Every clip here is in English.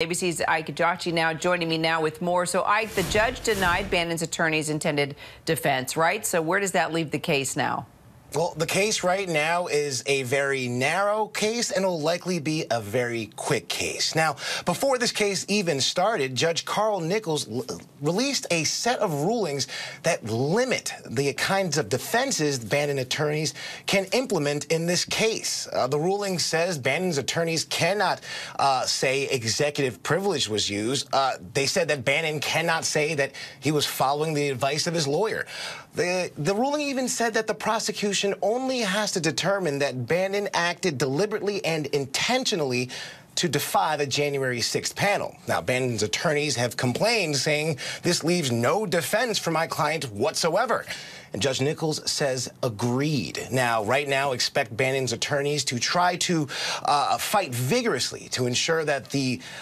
ABC's Ike Ejiochi now joining me now with more. So, Ike, the judge denied Bannon's attorney's intended defense, right? So where does that leave the case now? Well, the case right now is a very narrow case, and will likely be a very quick case. Now, before this case even started, Judge Carl Nichols released a set of rulings that limit the kinds of defenses Bannon attorneys can implement in this case. The ruling says Bannon's attorneys cannot say executive privilege was used. They said that Bannon cannot say that he was following the advice of his lawyer. The ruling even said that the prosecution only has to determine that Bannon acted deliberately and intentionally to defy the January 6th panel. Now, Bannon's attorneys have complained, saying this leaves no defense for my client whatsoever. And Judge Nichols says agreed. Now, right now, expect Bannon's attorneys to try to fight vigorously to ensure that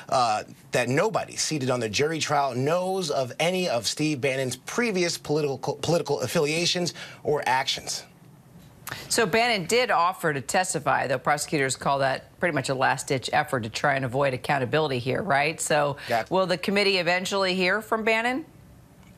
that nobody seated on the jury trial knows of any of Steve Bannon's previous political affiliations or actions. So Bannon did offer to testify, though prosecutors call that pretty much a last-ditch effort to try and avoid accountability here, right? So will the committee eventually hear from Bannon?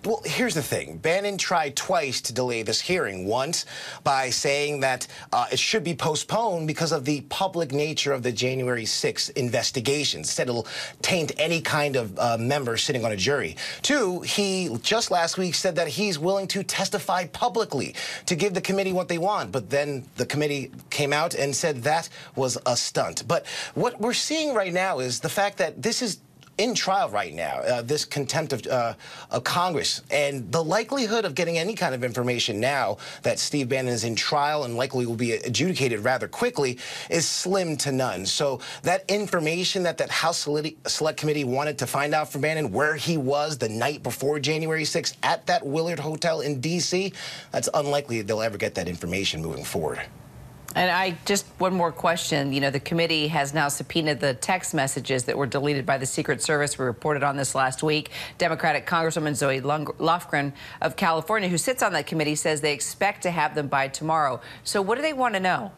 Well, here's the thing. Bannon tried twice to delay this hearing. Once by saying that it should be postponed because of the public nature of the January 6th investigations. Said it'll taint any kind of member sitting on a jury. Two, he just last week said that he's willing to testify publicly to give the committee what they want. But then the committee came out and said that was a stunt. But what we're seeing right now is the fact that this is in trial right now, this contempt of Congress, and the likelihood of getting any kind of information now that Steve Bannon is in trial and likely will be adjudicated rather quickly is slim to none. So that information that House Select Committee wanted to find out from Bannon, where he was the night before January 6th at that Willard Hotel in D.C., that's unlikely they'll ever get that information moving forward. And just one more question. You know, the committee has now subpoenaed the text messages that were deleted by the Secret Service. We reported on this last week. Democratic Congresswoman Zoe Lofgren of California, who sits on that committee, says they expect to have them by tomorrow. So what do they want to know?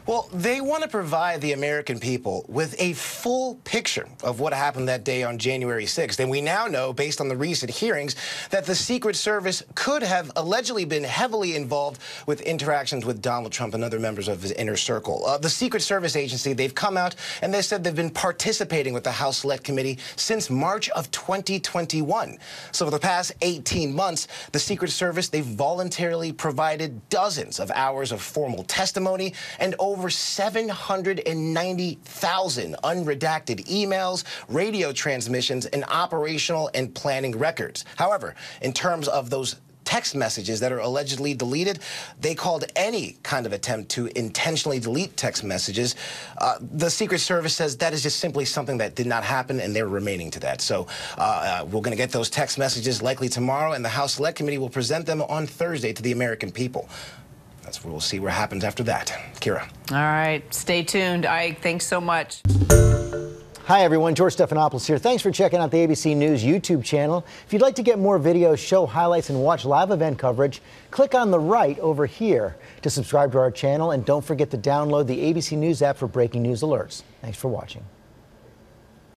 Well, they want to provide the American people with a full picture of what happened that day on January 6th. And we now know, based on the recent hearings, that the Secret Service could have allegedly been heavily involved with interactions with Donald Trump and other members of his inner circle. The Secret Service agency, they've come out and they said they've been participating with the House Select Committee since March of 2021. So for the past 18 months, the Secret Service, they've voluntarily provided dozens of hours of formal testimony and over 790,000 unredacted emails, radio transmissions, and operational and planning records. However, in terms of those text messages that are allegedly deleted, they called any kind of attempt to intentionally delete text messages. The Secret Service says that is just simply something that did not happen, and they're remaining to that. So we're going to get those text messages likely tomorrow, and the House Select Committee will present them on Thursday to the American people. That's where we'll see what happens after that. Kira. All right. Stay tuned. Ike, thanks so much. Hi, everyone. George Stephanopoulos here. Thanks for checking out the ABC News YouTube channel. If you'd like to get more videos, show highlights, and watch live event coverage, click on the right over here to subscribe to our channel. And don't forget to download the ABC News app for breaking news alerts. Thanks for watching.